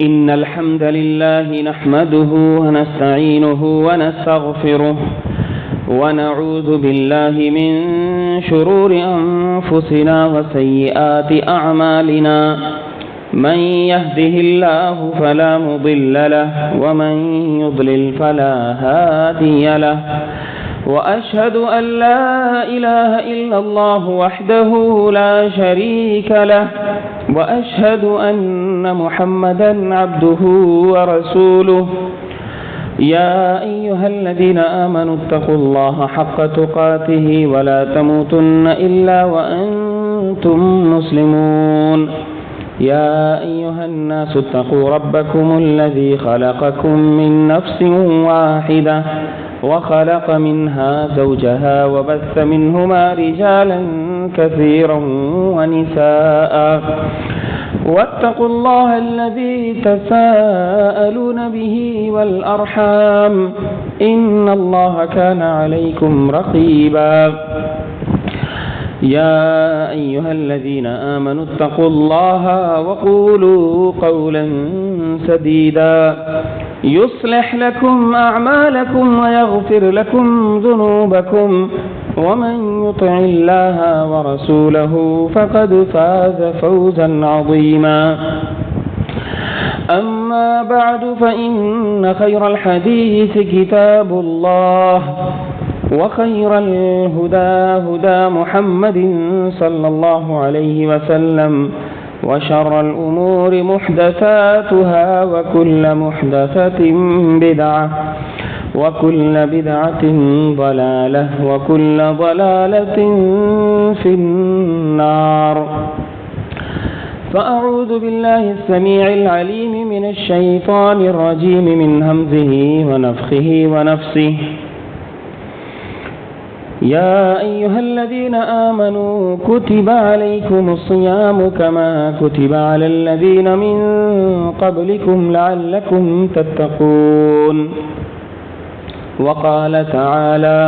إن الحمد لله نحمده ونستعينه ونستغفره ونعوذ بالله من شرور أنفسنا وسيئات أعمالنا من يهده الله فلا مضل له ومن يضلل فلا هادي له وأشهد أن لا إله إلا الله وحده لا شريك له وأشهد أن محمدا عبده ورسوله يا أيها الذين آمنوا اتقوا الله حق تقاته ولا تموتن إلا وأنتم مسلمون يا أيها الناس اتقوا ربكم الذي خلقكم من نفس واحدة وخلق منها زوجها وبث منهما رجالا كثيرا ونساء واتقوا الله الذي تساءلون به والأرحام إن الله كان عليكم رقيبا يا أيها الذين آمنوا اتقوا الله وقولوا قولا سديدا يصلح لكم أعمالكم ويغفر لكم ذنوبكم ومن يطع الله ورسوله فقد فاز فوزا عظيما أما بعد فإن خير الحديث كتاب الله وخير الهدى هدى محمد صلى الله عليه وسلم وشر الأمور محدثاتها وكل محدثة بدعة وكل بدعة ضلالة وكل ضلالة في النار فأعوذ بالله السميع العليم من الشيطان الرجيم من همزه ونفخه ونفسه يا أيها الذين آمنوا كتب عليكم الصيام كما كتب على الذين من قبلكم لعلكم تتقون وقال تعالى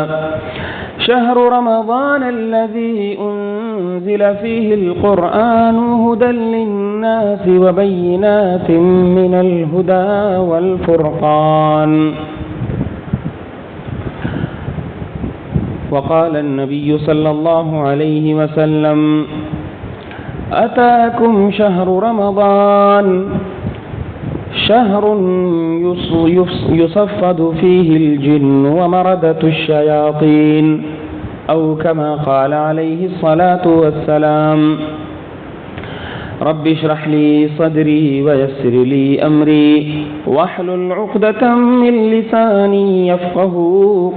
شهر رمضان الذي أنزل فيه القرآن هدى للناس وبينات من الهدى والفرقان وقال النبي صلى الله عليه وسلم أتاكم شهر رمضان شهر يصفد فيه الجن ومردة الشياطين أو كما قال عليه الصلاة والسلام رب اشرح لي صدري ويسر لي أمري واحلل عقدة من لساني يفقه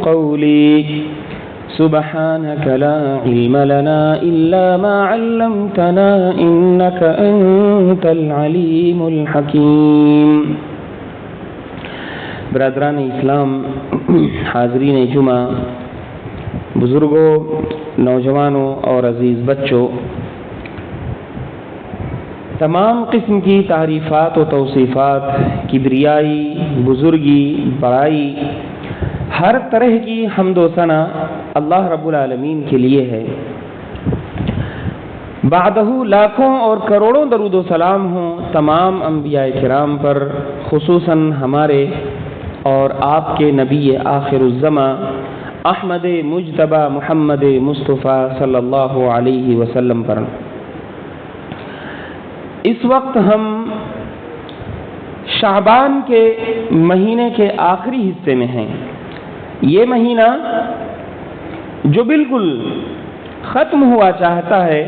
قولي سبحانك لا علم لنا إلا ما علمتنا إنك أنت العليم الحكيم برادران اسلام، حاضرین جمعہ، بزرگوں، نوجوانوں اور عزیز بچوں، تمام قسم کی تعریفات و توصیفات، کبریائی، بزرگی، بڑائی، ہر طرح کی حمد و ثنا اللہ رب العالمین کے لیے ہے۔ بعدہ لاکھوں اور کروڑوں درود و سلام ہوں تمام انبیاء کرام پر، خصوصاً ہمارے اور آپ کے نبی آخر الزماں احمد مجتبی محمد مصطفیٰ صلی اللہ علیہ وسلم پر۔ اس وقت ہم شعبان کے مہینے کے آخری حصے میں ہیں۔ یہ مہینہ جو بالکل ختم ہوا چاہتا ہے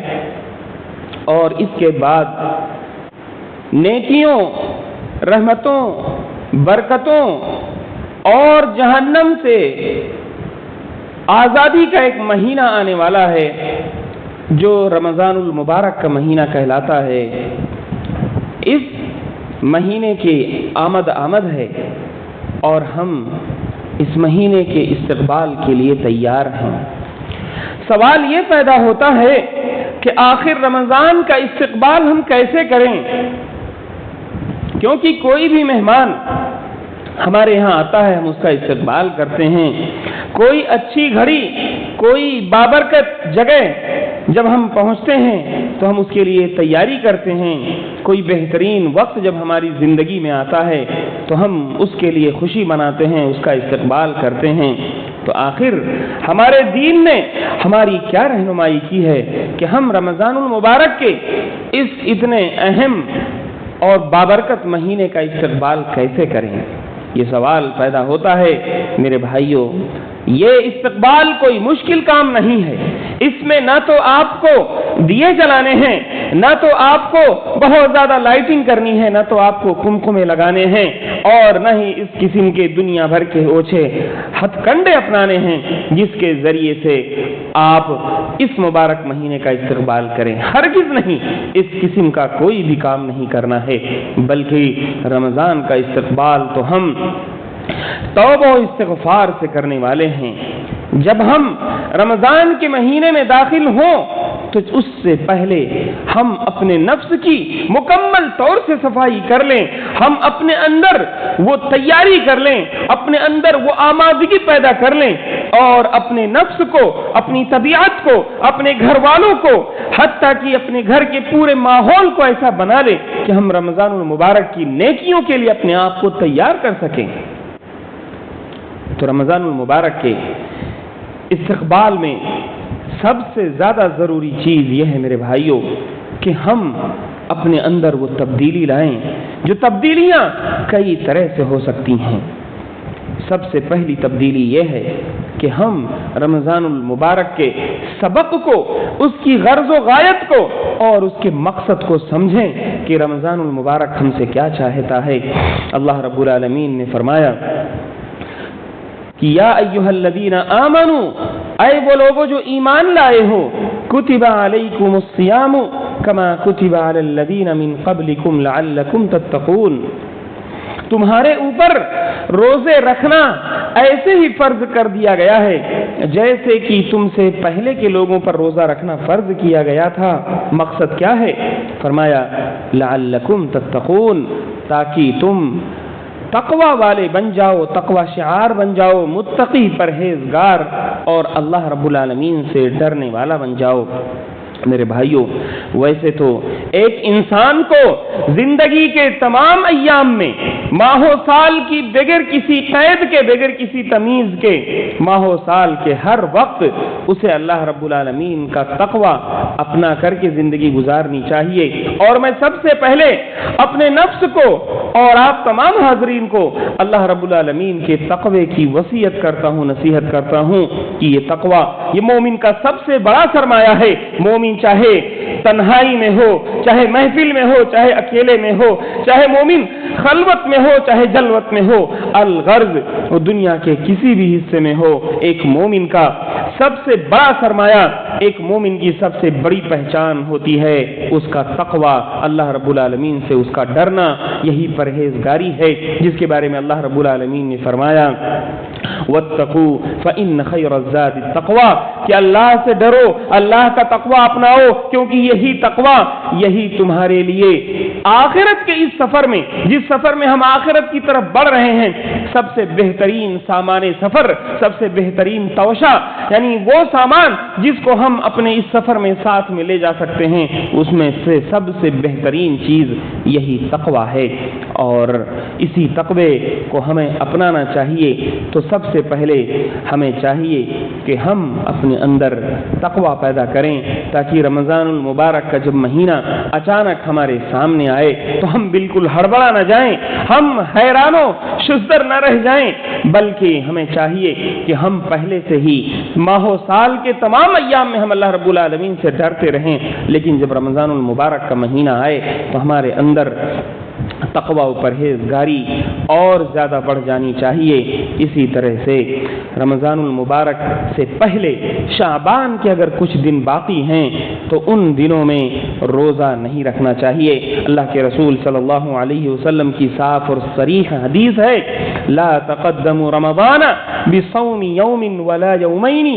اور اس کے بعد نیکیوں، رحمتوں، برکتوں اور جہنم سے آزادی کا ایک مہینہ آنے والا ہے جو رمضان المبارک کا مہینہ کہلاتا ہے۔ اس مہینے کی آمد ہے اور ہم اس مہینے کے استقبال کے لیے تیار ہیں۔ سوال یہ پیدا ہوتا ہے کہ آخر رمضان کا استقبال ہم کیسے کریں؟ کیونکہ کوئی بھی مہمان ہمارے یہاں آتا ہے، ہم اس کا استقبال کرتے ہیں۔ کوئی اچھی گھڑی، کوئی بابرکت جگہ جب ہم پہنچتے ہیں تو ہم اس کے لیے تیاری کرتے ہیں، کوئی بہترین وقت جب ہماری زندگی میں آتا ہے تو ہم اس کے لیے خوشی مناتے ہیں، اس کا استقبال کرتے ہیں۔ تو آخر ہمارے دین نے ہماری کیا رہنمائی کی ہے کہ ہم رمضان المبارک کے اس اتنے اہم اور بابرکت مہینے کا استقبال کیسے کریں؟ یہ سوال پیدا ہوتا ہے میرے بھائیوں۔ یہ استقبال کوئی مشکل کام نہیں ہے، اس میں نہ تو آپ کو دیے جلانے ہیں، نہ تو آپ کو بہت زیادہ لائٹنگ کرنی ہے، نہ تو آپ کو کمکمے لگانے ہیں، اور نہ ہی اس قسم کے دنیا بھر کے اوچھے ہتھ کنڈے اپنانے ہیں جس کے ذریعے سے آپ اس مبارک مہینے کا استقبال کریں۔ ہرگز نہیں، اس قسم کا کوئی بھی کام نہیں کرنا ہے، بلکہ رمضان کا استقبال تو ہم توبہ و استغفار سے کرنے والے ہیں۔ جب ہم رمضان کے مہینے میں داخل ہوں تو اس سے پہلے ہم اپنے نفس کی مکمل طور سے صفائی کر لیں، ہم اپنے اندر وہ تیاری کر لیں، اپنے اندر وہ آمادگی پیدا کر لیں، اور اپنے نفس کو، اپنی طبیعت کو، اپنے گھر والوں کو، حتیٰ کہ اپنے گھر کے پورے ماحول کو ایسا بنا لیں کہ ہم رمضان المبارک کی نیکیوں کے لیے اپنے آپ کو تیار کر سکیں۔ تو رمضان المبارک کے استقبال میں سب سے زیادہ ضروری چیز یہ ہے میرے بھائیوں کہ ہم اپنے اندر وہ تبدیلی لائیں، جو تبدیلیاں کئی طرح سے ہو سکتی ہیں۔ سب سے پہلی تبدیلی یہ ہے کہ ہم رمضان المبارک کے سبق کو، اس کی غرض و غایت کو اور اس کے مقصد کو سمجھیں کہ رمضان المبارک ہم سے کیا چاہتا ہے۔ اللہ رب العالمین نے فرمایا کہ یا ایھا الذین آمنوا، اے وہ لوگو جو ایمان لائے ہو، کتب علیکم الصیام کما کتب علی الذین من قبلکم لعلکم تتقون، تمہارے اوپر روزے رکھنا ایسے ہی فرض کر دیا گیا ہے جیسے کہ تم سے پہلے کے لوگوں پر روزہ رکھنا فرض کیا گیا تھا۔ مقصد کیا ہے؟ فرمایا لعلکم تتقون، تاکہ تم تقوی والے بن جاؤ، تقوی شعار بن جاؤ، متقی پرہیزگار اور اللہ رب العالمین سے ڈرنے والا بن جاؤ۔ میرے بھائیوں، ویسے تو ایک انسان کو زندگی کے تمام ایام میں ماہ و سال کی بغیر کسی قید کے، بغیر کسی تمیز کے، ماہ و سال کے ہر وقت اسے اللہ رب العالمین کا تقوی اپنا کر کے زندگی گزارنی چاہیے۔ اور میں سب سے پہلے اپنے نفس کو اور آپ تمام حاضرین کو اللہ رب العالمین کے تقوی کی وصیت کرتا ہوں، نصیحت کرتا ہوں کہ یہ تقوی یہ مومن کا سب سے بڑا سرمایہ ہے۔ مومن چاہے تنہائی میں ہو، چاہے محفل میں ہو، چاہے اکیلے میں ہو، چاہے مومن خلوت میں ہو، چاہے جلوت میں ہو، الغرض وہ دنیا کے کسی بھی حصے میں ہو، ایک مومن کا سب سے بڑا سرمایہ، ایک مومن کی سب سے بڑی پہچان ہوتی ہے اس کا تقوی، اللہ رب العالمین سے اس کا ڈرنا، یہی پرہیزگاری ہے جس کے بارے میں اللہ رب العالمین نے فرمایا واتقوا فإن خیر الزاد التقوی، کہ اللہ سے ڈرو، اللہ کا تقوی اپناؤ، کیونکہ یہی تقوی، یہی تمہارے لیے آخرت کے اس سفر میں، جس سفر میں ہم آخرت کی طرف بڑھ رہے ہیں، سب سے بہترین سامان سفر، سب سے بہترین توشہ، یعنی وہ سامان جس کو ہم اپنے اس سفر میں ساتھ میں لے جا سکتے ہیں، اس میں سے سب سے بہترین چیز یہی تقوی ہے، اور اسی تقوی کو ہمیں اپنانا چاہیے۔ تو سب سے پہلے ہمیں چاہیے کہ ہم اپنے اندر تقوی پیدا کریں، تاکہ رمضان المبارک کا جب مہینہ اچانک ہمارے سامنے آئے تو ہم بالکل ہڑبڑا نہ جائیں، ہم حیران و شزدر نہ رہ جائیں، بلکہ ہمیں چاہیے کہ ہم پہلے سے ہی ماہ و سال کے تمام ایام میں ہم اللہ رب العالمین سے ڈرتے رہیں، لیکن جب رمضان المبارک کا مہینہ آئے تو ہمارے اندر تقوی و پرہیزگاری اور زیادہ بڑھ جانی چاہیے۔ اسی طرح سے رمضان المبارک سے پہلے شعبان کے اگر کچھ دن باقی ہیں تو ان دنوں میں روزہ نہیں رکھنا چاہیے۔ اللہ کے رسول صلی اللہ علیہ وسلم کی صاف اور صریح حدیث ہے لا تقدموا رمضان بصوم یوم ولا یومین،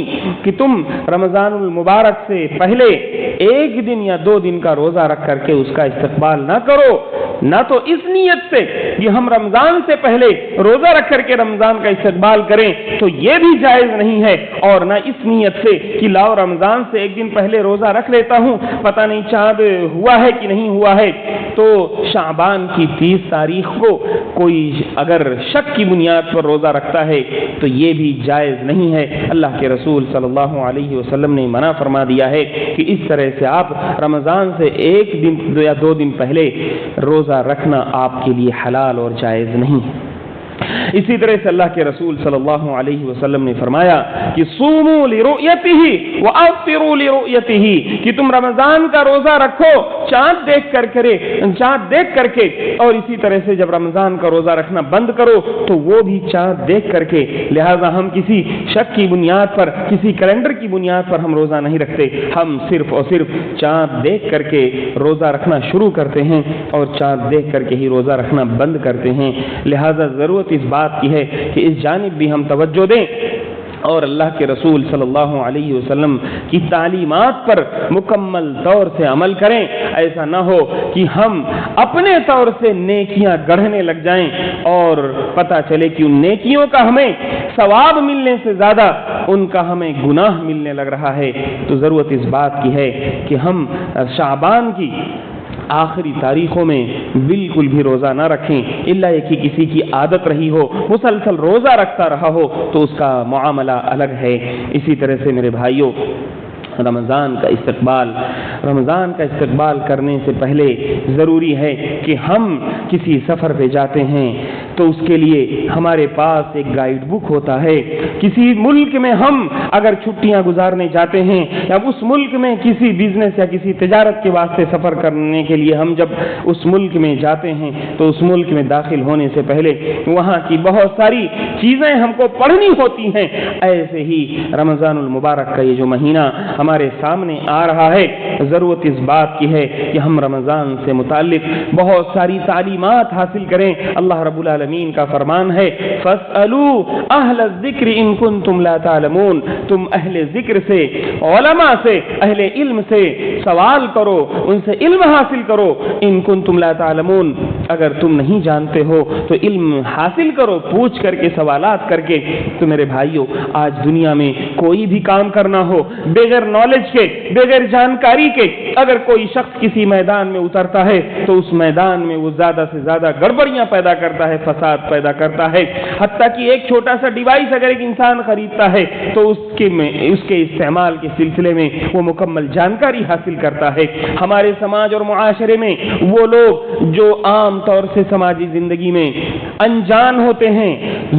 کہ تم رمضان المبارک سے پہلے ایک دن یا دو دن کا روزہ رکھ کر کے اس کا استقبال نہ کرو، نہ تو اس نیت سے کہ ہم رمضان سے پہلے روزہ رکھ کر کے رمضان کا استقبال کریں تو یہ بھی جائز نہیں ہے، اور نہ اس نیت سے کہ لاؤ رمضان سے ایک دن پہلے روزہ رکھ لیتا ہوں، پتہ نہیں چاند ہوا ہے کہ نہیں ہوا ہے، تو شعبان کی 30 تاریخ کو کوئی اگر شک کی بنیاد پر روزہ رکھتا ہے تو یہ بھی جائز نہیں ہے۔ اللہ کے رسول صلی اللہ علیہ وسلم نے منع فرما دیا ہے کہ اس طرح سے آپ رمضان سے ایک دن یا 2 دن پہلے روزہ رکھنا آپ کے لیے حلال اور جائز نہیں ہے۔ اسی طرح سے اللہ کے رسول صلی اللہ علیہ وسلم نے فرمایا کہ صوموا لرؤیتہ وافطروا لرؤیتہ، کہ تم رمضان کا روزہ رکھو چاند دیکھ کر کے، اور اسی طرح سے جب رمضان کا روزہ رکھنا بند کرو تو وہ بھی چاند دیکھ کر کے۔ لہذا ہم کسی شک کی بنیاد پر، کسی کیلنڈر کی بنیاد پر ہم روزہ نہیں رکھتے، ہم صرف اور صرف چاند دیکھ کر کے روزہ رکھنا شروع کرتے ہیں اور چاند دیکھ کر کے ہی روزہ رکھنا بند کرتے ہیں۔ لہذا ضرورت اس بات کی ہے کہ اس جانب بھی ہم توجہ دیں اور اللہ کے رسول صلی اللہ علیہ وسلم کی تعلیمات پر مکمل طور سے عمل کریں۔ ایسا نہ ہو کہ ہم اپنے طور سے نیکیاں گڑھنے لگ جائیں اور پتہ چلے کہ ان نیکیوں کا ہمیں ثواب ملنے سے زیادہ ان کا ہمیں گناہ ملنے لگ رہا ہے۔ تو ضرورت اس بات کی ہے کہ ہم شعبان کی آخری تاریخوں میں بالکل بھی روزہ نہ رکھیں، الا یہ کہ کسی کی عادت رہی ہو، مسلسل روزہ رکھتا رہا ہو تو اس کا معاملہ الگ ہے۔ اسی طرح سے میرے بھائیوں، رمضان کا استقبال کرنے سے پہلے ضروری ہے کہ ہم کسی سفر پہ جاتے ہیں تو اس کے لیے ہمارے پاس ایک گائیڈ بک ہوتا ہے۔ کسی ملک میں ہم اگر چھٹیاں گزارنے جاتے ہیں یا اس ملک میں کسی بزنس یا کسی تجارت کے واسطے سفر کرنے کے لیے ہم جب اس ملک میں جاتے ہیں تو اس ملک میں داخل ہونے سے پہلے وہاں کی بہت ساری چیزیں ہم کو پڑھنی ہوتی ہیں۔ ایسے ہی رمضان المبارک کا یہ جو مہینہ ہمارے سامنے آ رہا ہے، ضرورت اس بات کی ہے کہ ہم رمضان سے متعلق بہت ساری تعلیمات حاصل کریں۔ اللہ رب العالمین کا فرمان ہے فَاسْأَلُوا أَهْلَ الذِّكْرِ إِن كُنتُمْ لَا تَعْلَمُونَ، تم اہل ذکر سے، علماء سے، اہل علم سے سوال کرو، ان سے علم حاصل کرو۔ إِن كُنتُمْ لَا تَعْلَمُونَ، اگر تم نہیں جانتے ہو تو علم حاصل کرو، پوچھ کر کے، سوالات کر کے۔ تو میرے بھائیوں، آج دنیا میں کوئی بھی کام کرنا ہو بغیر نالج کے، بغیر جانکاری کے، اگر کوئی شخص کسی میدان میں اترتا ہے تو اس میدان میں وہ زیادہ سے زیادہ گڑبڑیاں پیدا کرتا ہے، فساد پیدا کرتا ہے۔ حتیٰ کہ ایک چھوٹا سا ڈیوائس اگر ایک انسان خریدتا ہے تو اس کے استعمال کے سلسلے میں وہ مکمل جانکاری حاصل کرتا ہے۔ ہمارے سماج اور معاشرے میں وہ لوگ جو عام طور سے سماجی زندگی میں انجان ہوتے ہیں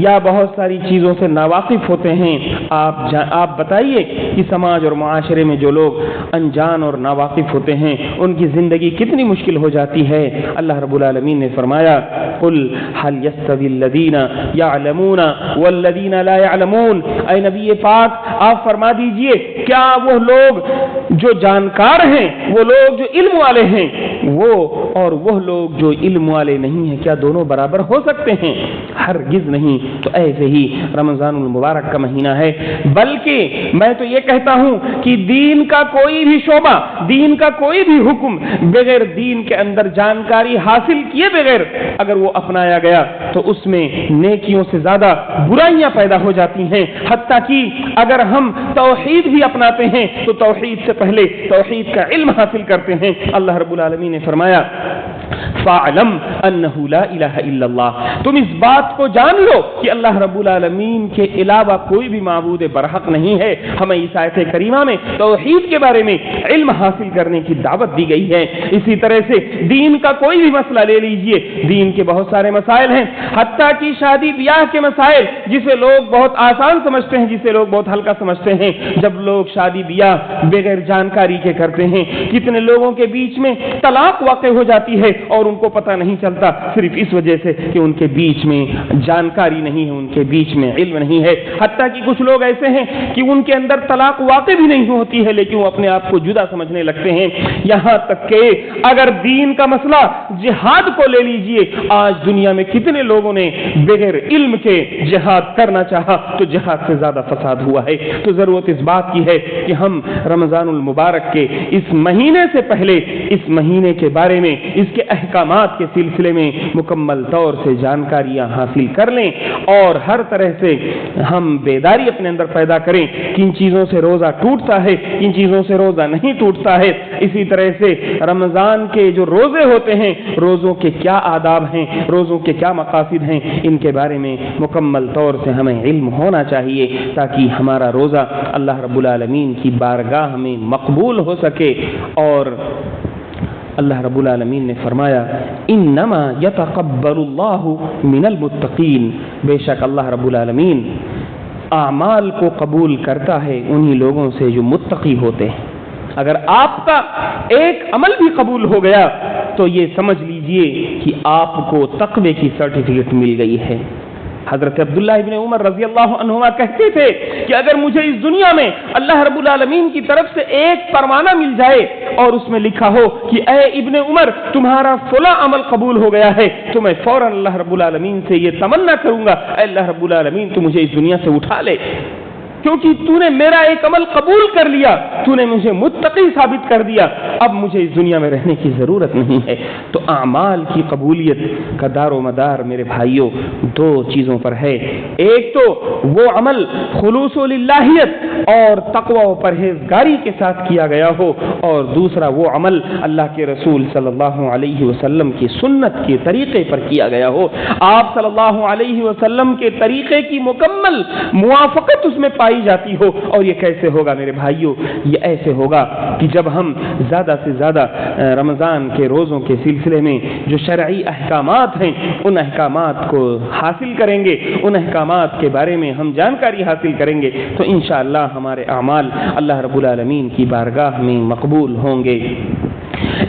یا بہت ساری چیزوں سے ناواقف ہوتے ہیں، آپ بتائیے کہ سماج اور معاشرے میں جو لوگ انجان اور ناواقف ہوتے ہیں ان کی زندگی کتنی مشکل ہو جاتی ہے۔ اللہ رب العالمین نے فرمایا قل هل يستوي الذين يعلمون والذين لا يعلمون، اے نبی پاک آپ فرما دیجئے کیا وہ لوگ جو جانکار ہیں، وہ لوگ جو علم والے ہیں، وہ اور وہ لوگ جو علم والے نہیں ہیں، کیا دونوں برابر ہو سکتے ہیں؟ ہرگز نہیں۔ تو ایسے ہی رمضان المبارک کا مہینہ ہے، بلکہ میں تو یہ کہتا ہوں کہ دین کا کوئی بھی شعبہ، دین کا کوئی بھی حکم بغیر دین کے اندر جانکاری حاصل کیے بغیر اگر وہ اپنایا گیا تو اس میں نیکیوں سے زیادہ برائیاں پیدا ہو جاتی ہیں۔ حتیٰ کہ اگر ہم توحید بھی اپناتے ہیں تو توحید سے پہلے توحید کا علم حاصل کرتے ہیں۔ اللہ رب العالمین نے فرمایا فَاعْلَمْ أَنَّهُ لَا إِلَهَ إِلَّا اللَّهُ، تم اس بات کو جان لو کہ اللہ رب العالمین کے علاوہ کوئی بھی معبود برحق نہیں ہے۔ ہمیں اس آیت کریمہ میں توحید کے بارے میں علم حاصل کرنے کی دعوت دی گئی ہے۔ اسی طرح سے دین کا کوئی بھی مسئلہ لے لیجئے، دین کے بہت سارے مسائل ہیں، حتیٰ کہ شادی بیاہ کے مسائل جسے لوگ بہت آسان سمجھتے ہیں، جسے لوگ بہت ہلکا سمجھتے ہیں، جب لوگ شادی بیاہ بغیر جانکاری کے کرتے ہیں، کتنے لوگوں کے بیچ میں طلاق واقع ہو جاتی ہے اور ان کو پتہ نہیں چلتا، صرف اس وجہ سے کہ ان کے بیچ میں جانکاری نہیں ہے، ان کے بیچ میں علم نہیں ہے۔ حتیٰ کہ کچھ لوگ ایسے ہیں کہ ان کے اندر طلاق واقع بھی نہیں ہوتی ہے لیکن وہ اپنے آپ کو جدا سمجھنے لگتے ہیں۔ یہاں تک کہ اگر دین کا مسئلہ جہاد کو لے لیجئے، آج دنیا میں کتنے لوگوں نے بغیر علم کے جہاد کرنا چاہا تو جہاد سے زیادہ فساد ہوا ہے۔ تو ضرورت اس بات کی ہے کہ ہم رمضان المبارک کے اس مہینے سے پہلے اس مہینے کے بارے میں، اس کے احکامات کے سلسلے میں مکمل طور سے جانکاریاں حاصل کر لیں اور ہر طرح سے ہم بیداری اپنے اندر پیدا کریں. کن چیزوں سے روزہ ٹوٹتا ہے, کن چیزوں سے روزہ نہیں ٹوٹتا ہے. اسی طرح سے رمضان کے جو روزے ہوتے ہیں, روزوں کے کیا آداب ہیں, روزوں کے کیا مقاصد ہیں, ان کے بارے میں مکمل طور سے ہمیں علم ہونا چاہیے تاکہ ہمارا روزہ اللہ رب العالمین کی بارگاہ میں مقبول ہو سکے. اور اللہ رب العالمین نے فرمایا انما یتقبل اللہ من المتقین, بے شک اللہ رب العالمین اعمال کو قبول کرتا ہے انہی لوگوں سے جو متقی ہوتے ہیں. اگر آپ کا ایک عمل بھی قبول ہو گیا تو یہ سمجھ لیجئے کہ آپ کو تقوی کی سرٹیفکیٹ مل گئی ہے. حضرت عبداللہ ابن عمر رضی اللہ عنہما کہتے تھے کہ اگر مجھے اس دنیا میں اللہ رب العالمین کی طرف سے ایک پروانہ مل جائے اور اس میں لکھا ہو کہ اے ابن عمر تمہارا فلاں عمل قبول ہو گیا ہے, تو میں فوراً اللہ رب العالمین سے یہ تمنا کروں گا اے اللہ رب العالمین تو مجھے اس دنیا سے اٹھا لے, کیونکہ تو نے میرا ایک عمل قبول کر لیا, تو نے مجھے متقی ثابت کر دیا, اب مجھے اس دنیا میں رہنے کی ضرورت نہیں ہے. تو اعمال کی قبولیت کا دار و مدار میرے بھائیوں دو چیزوں پر ہے. ایک تو وہ عمل خلوص و للہیت اور تقوی و پرہیزگاری کے ساتھ کیا گیا ہو, اور دوسرا وہ عمل اللہ کے رسول صلی اللہ علیہ وسلم کی سنت کے طریقے پر کیا گیا ہو. آپ صلی اللہ علیہ وسلم کے طریقے کی مکمل موافقت اس میں پائی جاتی ہو. اور یہ کیسے ہوگا میرے بھائیوں؟ یہ ایسے ہوگا کہ جب ہم زیادہ سے زیادہ رمضان کے روزوں کے سلسلے میں جو شرعی احکامات ہیں ان احکامات کو حاصل کریں گے, ان احکامات کے بارے میں ہم جانکاری حاصل کریں گے, تو انشاءاللہ ہمارے اعمال اللہ رب العالمین کی بارگاہ میں مقبول ہوں گے.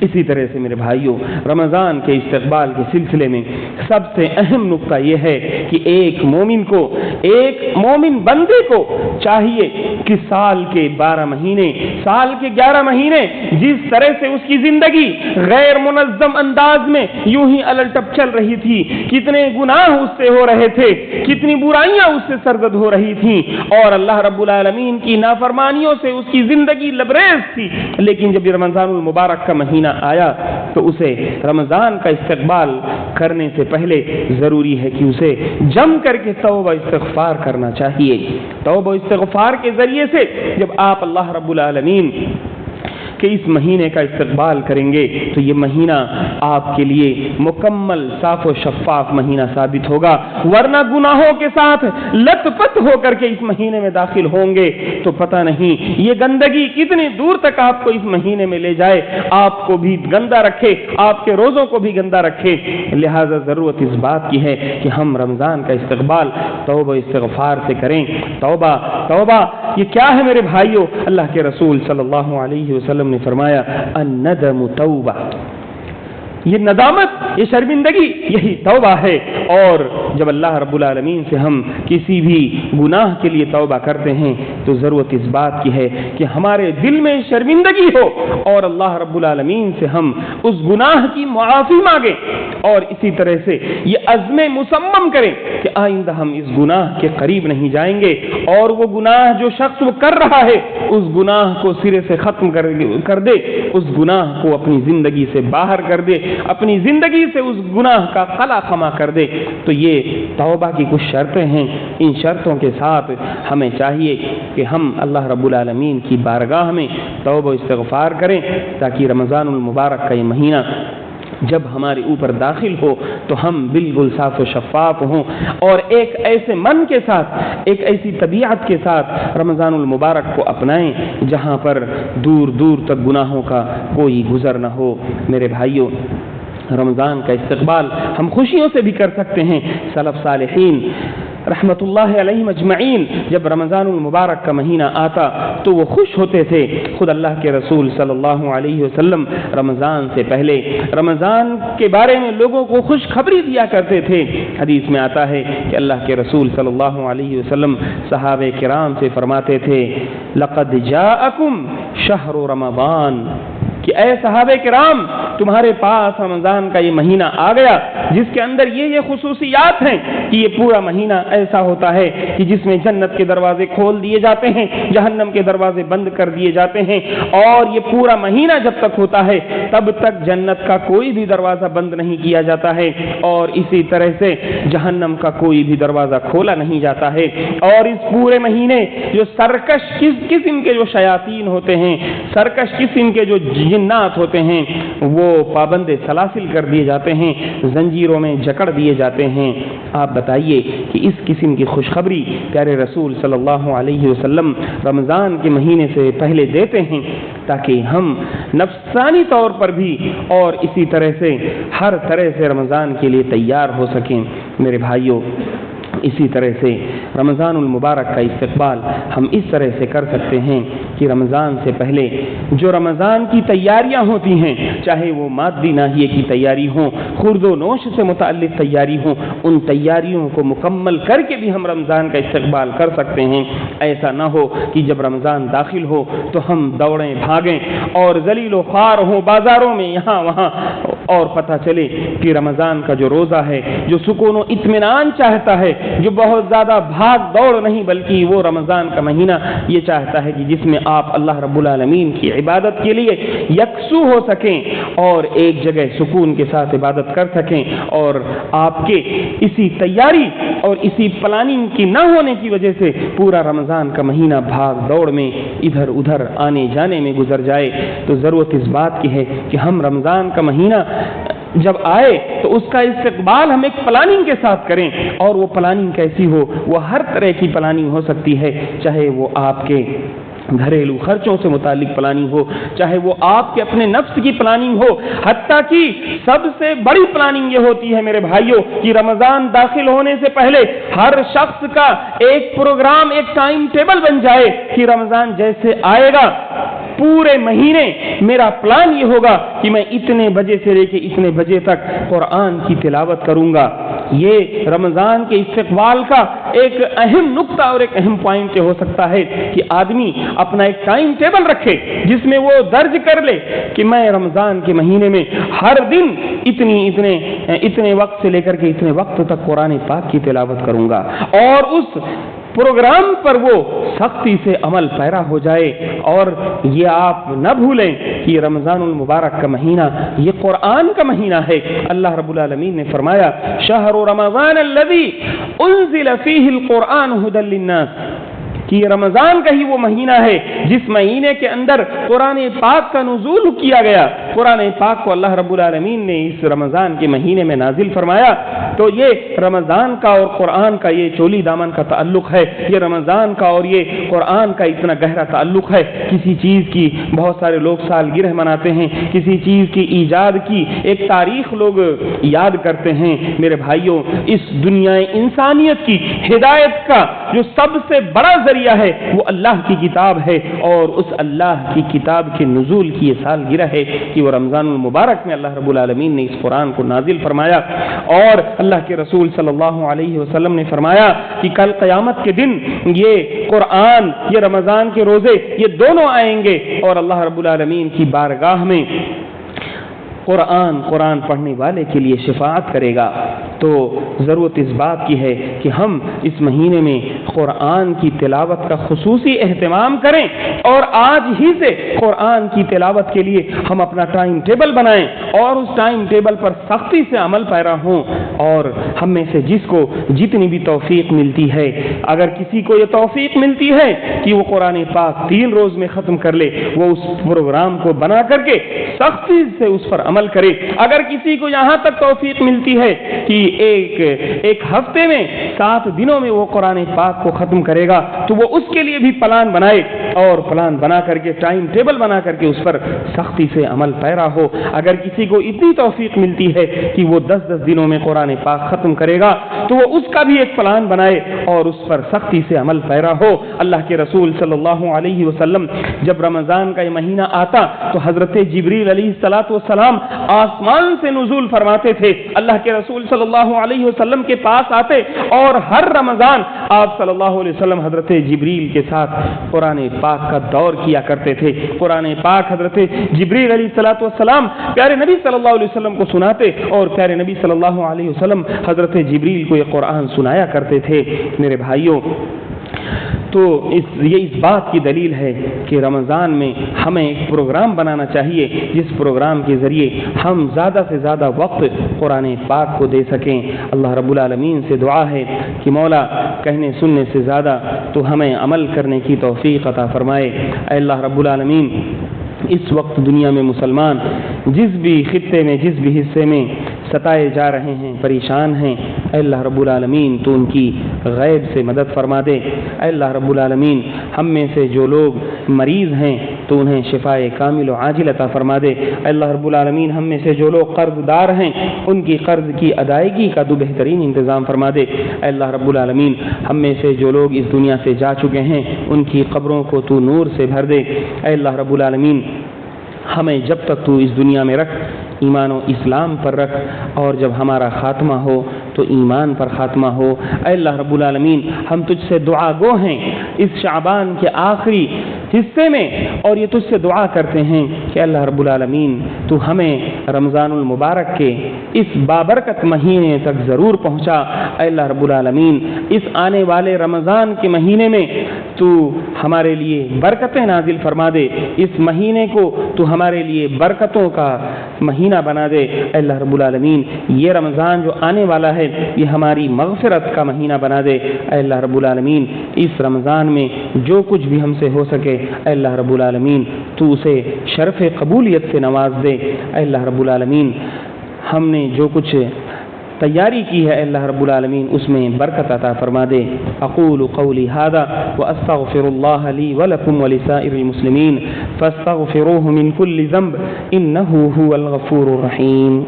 اسی طرح سے میرے بھائیوں رمضان کے استقبال کے سلسلے میں سب سے اہم نقطہ یہ ہے کہ ایک مومن بندے کو چاہیے کہ سال کے 12 مہینے, سال کے 11 مہینے جس طرح سے اس کی زندگی غیر منظم انداز میں یوں ہی الٹپ چل رہی تھی, کتنے گناہ اس سے ہو رہے تھے, کتنی برائیاں اس سے سرزد ہو رہی تھیں, اور اللہ رب العالمین کی نافرمانیوں سے اس کی زندگی لبریز تھی, لیکن جب یہ رمضان المبارک کا مہینہ آیا تو اسے رمضان کا استقبال کرنے سے پہلے ضروری ہے کہ اسے جم کر کے توبہ استغفار کرنا چاہیے. توبہ استغفار کے ذریعے سے جب آپ اللہ رب العالمین کہ اس مہینے کا استقبال کریں گے تو یہ مہینہ آپ کے لیے مکمل صاف و شفاف مہینہ ثابت ہوگا, ورنہ گناہوں کے ساتھ لت پت ہو کر کے اس مہینے میں داخل ہوں گے تو پتہ نہیں یہ گندگی کتنی دور تک آپ کو اس مہینے میں لے جائے, آپ کو بھی گندا رکھے, آپ کے روزوں کو بھی گندا رکھے. لہذا ضرورت اس بات کی ہے کہ ہم رمضان کا استقبال توبہ استغفار سے کریں. توبہ توبہ یہ کیا ہے میرے بھائیوں؟ اللہ کے رسول صلی اللہ علیہ وسلم نے فرمایا الندم توبہ, یہ ندامت, یہ شرمندگی یہی توبہ ہے. اور جب اللہ رب العالمین سے ہم کسی بھی گناہ کے لیے توبہ کرتے ہیں تو ضرورت اس بات کی ہے کہ ہمارے دل میں شرمندگی ہو اور اللہ رب العالمین سے ہم اس گناہ کی معافی مانگیں, اور اسی طرح سے یہ عزم مصمم کریں کہ آئندہ ہم اس گناہ کے قریب نہیں جائیں گے, اور وہ گناہ جو شخص وہ کر رہا ہے اس گناہ کو سرے سے ختم کر دے, اس گناہ کو اپنی زندگی سے باہر کر دے, اپنی زندگی سے اس گناہ کا خلا خما کر دے. تو یہ توبہ کی کچھ شرطیں ہیں. ان شرطوں کے ساتھ ہمیں چاہیے کہ ہم اللہ رب العالمین کی بارگاہ میں توبہ استغفار کریں تاکہ رمضان المبارک کا یہ مہینہ جب ہمارے اوپر داخل ہو تو ہم بالکل صاف و شفاف ہوں, اور ایک ایسے من کے ساتھ, ایک ایسی طبیعت کے ساتھ رمضان المبارک کو اپنائیں جہاں پر دور دور تک گناہوں کا کوئی گزر نہ ہو. میرے بھائیوں رمضان کا استقبال ہم خوشیوں سے بھی کر سکتے ہیں. سلف صالحین رحمت اللہ علیہم اجمعین جب رمضان المبارک کا مہینہ آتا تو وہ خوش ہوتے تھے. خود اللہ کے رسول صلی اللہ علیہ وسلم رمضان سے پہلے رمضان کے بارے میں لوگوں کو خوشخبری دیا کرتے تھے. حدیث میں آتا ہے کہ اللہ کے رسول صلی اللہ علیہ وسلم صحابہ کرام سے فرماتے تھے لقد جاءکم شہر رمضان, کہ کہ اے صحابہ کرام تمہارے پاس رمضان کا یہ مہینہ آ گیا جس کے اندر یہ خصوصیات ہیں کہ یہ پورا مہینہ ایسا ہوتا ہے کہ جس میں جنت کے دروازے کھول دیے جاتے ہیں، جہنم کے دروازے بند کر دیے جاتے ہیں، اور یہ پورا مہینہ جب تک ہوتا ہے تب تک جنت کا کوئی بھی دروازہ بند نہیں کیا جاتا ہے، اور اسی طرح سے جہنم کا کوئی بھی دروازہ کھولا نہیں جاتا ہے۔ اور اس پورے مہینے جو سرکش قسم کے جو شیاطین ہوتے ہیں، سرکش قسم کے جو جنات ہوتے ہیں، وہ پابند سلاسل کر دیے جاتے ہیں، زنجیروں میں جکڑ دیے جاتے ہیں۔ آپ بتائیے کہ اس قسم کی خوشخبری پیارے رسول صلی اللہ علیہ وسلم رمضان کے مہینے سے پہلے دیتے ہیں تاکہ ہم نفسانی طور پر بھی اور اسی طرح سے ہر طرح سے رمضان کے لیے تیار ہو سکیں۔ میرے بھائیوں، اسی طرح سے رمضان المبارک کا استقبال ہم اس طرح سے کر سکتے ہیں کہ رمضان سے پہلے جو رمضان کی تیاریاں ہوتی ہیں، چاہے وہ مادی ناحیے کی تیاری ہوں، خورد و نوش سے متعلق تیاری ہوں، ان تیاریوں کو مکمل کر کے بھی ہم رمضان کا استقبال کر سکتے ہیں۔ ایسا نہ ہو کہ جب رمضان داخل ہو تو ہم دوڑیں بھاگیں اور ذلیل و خوار ہوں بازاروں میں یہاں وہاں، اور پتہ چلے کہ رمضان کا جو روزہ ہے، جو سکون و اطمینان چاہتا ہے، جو بہت زیادہ بھاگ دوڑ نہیں بلکہ وہ رمضان کا مہینہ یہ چاہتا ہے کہ جس میں آپ اللہ رب العالمین کی عبادت کے لیے یکسو ہو سکیں اور ایک جگہ سکون کے ساتھ عبادت کر سکیں، اور آپ کے اسی تیاری اور اسی پلاننگ کی نہ ہونے کی وجہ سے پورا رمضان کا مہینہ بھاگ دوڑ میں ادھر ادھر آنے جانے میں گزر جائے۔ تو ضرورت اس بات کی ہے کہ ہم رمضان کا مہینہ جب آئے تو اس کا استقبال ہم ایک پلاننگ کے ساتھ کریں، اور وہ پلاننگ کیسی ہو؟ وہ ہر طرح کی پلاننگ ہو سکتی ہے، چاہے وہ آپ کے گھریلو خرچوں سے متعلق پلاننگ ہو، چاہے وہ آپ کے اپنے نفس کی پلاننگ ہو، حتیٰ کہ سب سے بڑی پلاننگ یہ ہوتی ہے میرے بھائیوں کہ رمضان داخل ہونے سے پہلے ہر شخص کا ایک پروگرام، ایک ٹائم ٹیبل بن جائے کہ رمضان جیسے آئے گا پورے مہینے میرا پلان یہ ہوگا کہ میں اتنے بجے سے لے کے اتنے بجے تک قرآن کی تلاوت کروں گا۔ یہ رمضان کے استقبال کا ایک اہم نقطہ اور ایک اہم پوائنٹ ہو سکتا ہے کہ آدمی اپنا ایک ٹائم ٹیبل رکھے جس میں وہ درج کر لے کہ میں رمضان کے مہینے میں ہر دن اتنے وقت سے لے کر کے اتنے وقت تک قرآن پاک کی تلاوت کروں گا، اور اس پروگرام پر وہ سختی سے عمل پیرا ہو جائے۔ اور یہ آپ نہ بھولیں کہ رمضان المبارک کا مہینہ یہ قرآن کا مہینہ ہے۔ اللہ رب العالمین نے فرمایا شہر رمضان الذی انزل فیہ القرآن ھدی للناس، کہ یہ رمضان کا ہی وہ مہینہ ہے جس مہینے کے اندر قرآن پاک کا نزول کیا گیا۔ قرآن پاک کو اللہ رب العالمین نے اس رمضان کے مہینے میں نازل فرمایا۔ تو یہ رمضان کا اور قرآن کا یہ چولی دامن کا تعلق ہے، یہ رمضان کا اور یہ قرآن کا اتنا گہرا تعلق ہے۔ کسی چیز کی بہت سارے لوگ سالگرہ مناتے ہیں، کسی چیز کی ایجاد کی ایک تاریخ لوگ یاد کرتے ہیں۔ میرے بھائیوں، اس دنیا انسانیت کی ہدایت کا جو سب سے بڑا ذریعہ ہے وہ اللہ کی کتاب ہے، اور اس اللہ کی کتاب کے نزول کی یہ سالگرہ ہے کہ وہ رمضان المبارک میں اللہ رب العالمین نے اس قرآن کو نازل فرمایا۔ اور اللہ کے رسول صلی اللہ علیہ وسلم نے فرمایا کہ کل قیامت کے دن یہ قرآن، یہ رمضان کے روزے، یہ دونوں آئیں گے اور اللہ رب العالمین کی بارگاہ میں قرآن پڑھنے والے کے لیے شفاعت کرے گا۔ تو ضرورت اس بات کی ہے کہ ہم اس مہینے میں قرآن کی تلاوت کا خصوصی اہتمام کریں، اور آج ہی سے قرآن کی تلاوت کے لیے ہم اپنا ٹائم ٹیبل بنائیں اور اس ٹائم ٹیبل پر سختی سے عمل پیرا ہوں۔ اور ہم میں سے جس کو جتنی بھی توفیق ملتی ہے، اگر کسی کو یہ توفیق ملتی ہے کہ وہ قرآن پاک 3 روز میں ختم کر لے، وہ اس پروگرام کو بنا کر کے سختی سے اس پر عمل کرے۔ اگر کسی کو یہاں تک توفیق ملتی ہے کہ ایک ہفتے میں 7 دنوں میں وہ قرآن پاک کو ختم کرے گا، تو وہ اس کے لیے بھی پلان بنائے، اور پلان بنا کر کے ٹائم ٹیبل بنا کر کے اس پر سختی سے عمل پیرا ہو۔ اگر کسی کو اتنی توفیق ملتی ہے کہ وہ 10 دنوں میں قرآن پاک ختم کرے گا، تو وہ اس کا بھی ایک پلان بنائے اور اس پر سختی سے عمل پیرا ہو۔ اللہ کے رسول صلی اللہ علیہ وسلم جب رمضان کا یہ مہینہ آتا تو حضرت جبریل علیہ الصلوۃ والسلام آسمان سے نزول فرماتے تھے، اللہ کے رسول صلی اللہ علیہ وسلم کے پاس آتے اور ہر رمضان آپ صلی اللہ علیہ وسلم حضرت جبریل کے ساتھ قرآن پاک کا دور کیا کرتے تھے۔ قرآن پاک حضرت جبریل علیہ الصلوۃ والسلام پیارے نبی صلی اللہ علیہ وسلم کو سناتے اور پیارے نبی صلی اللہ علیہ وسلم حضرت جبریل کو یہ قرآن سنایا کرتے تھے۔ میرے بھائیوں، تو یہ اس بات کی دلیل ہے کہ رمضان میں ہمیں ایک پروگرام بنانا چاہیے جس پروگرام کے ذریعے ہم زیادہ سے زیادہ وقت قرآن پاک کو دے سکیں۔ اللہ رب العالمین سے دعا ہے کہ مولا کہنے سننے سے زیادہ تو ہمیں عمل کرنے کی توفیق عطا فرمائے۔ اے اللہ رب العالمین، اس وقت دنیا میں مسلمان جس بھی خطے میں، جس بھی حصے میں ستائے جا رہے ہیں، پریشان ہیں، اے اللہ رب العالمین تو ان کی غیب سے مدد فرما دے۔ اے اللہ رب العالمین، ہم میں سے جو لوگ مریض ہیں تو انہیں شفائے کامل و عاجل عطا فرما دے۔ اے اللہ رب العالمین، ہم میں سے جو لوگ قرض دار ہیں ان کی قرض کی ادائیگی کا تو بہترین انتظام فرما دے۔ اے اللہ رب العالمین، ہم میں سے جو لوگ اس دنیا سے جا چکے ہیں ان کی قبروں کو تو نور سے بھر دے۔ اے اللہ رب العالمین، ہمیں جب تک تو اس دنیا میں رکھ، ایمان و اسلام پر رکھ، اور جب ہمارا خاتمہ ہو تو ایمان پر خاتمہ ہو۔ اے اللہ رب العالمین، ہم تجھ سے دعا گو ہیں اس شعبان کے آخری حصے میں، اور یہ تجھ سے دعا کرتے ہیں کہ اللہ رب العالمین تو ہمیں رمضان المبارک کے اس بابرکت مہینے تک ضرور پہنچا۔ اے اللہ رب العالمین، اس آنے والے رمضان کے مہینے میں تو ہمارے لیے برکتیں نازل فرما دے، اس مہینے کو تو ہمارے لیے برکتوں کا مہینہ بنا دے۔ اے اللہ رب العالمین، یہ رمضان جو آنے والا ہے یہ ہماری مغفرت کا مہینہ بنا دے۔ اے اللہ رب العالمین، اس رمضان میں جو کچھ بھی ہم سے ہو سکے اے اللہ رب العالمین تو اسے شرف قبولیت سے نواز دے۔ اے اللہ رب العالمین، ہم نے جو کچھ تیاری کی ہے اے اللہ رب العالمین اس میں برکت عطا فرما دے۔ اقول قولی ھذا واستغفر اللہ لی ولکم ولسائر المسلمین فاستغفروہ من کل ذنب انہ ھو الغفور الرحیم۔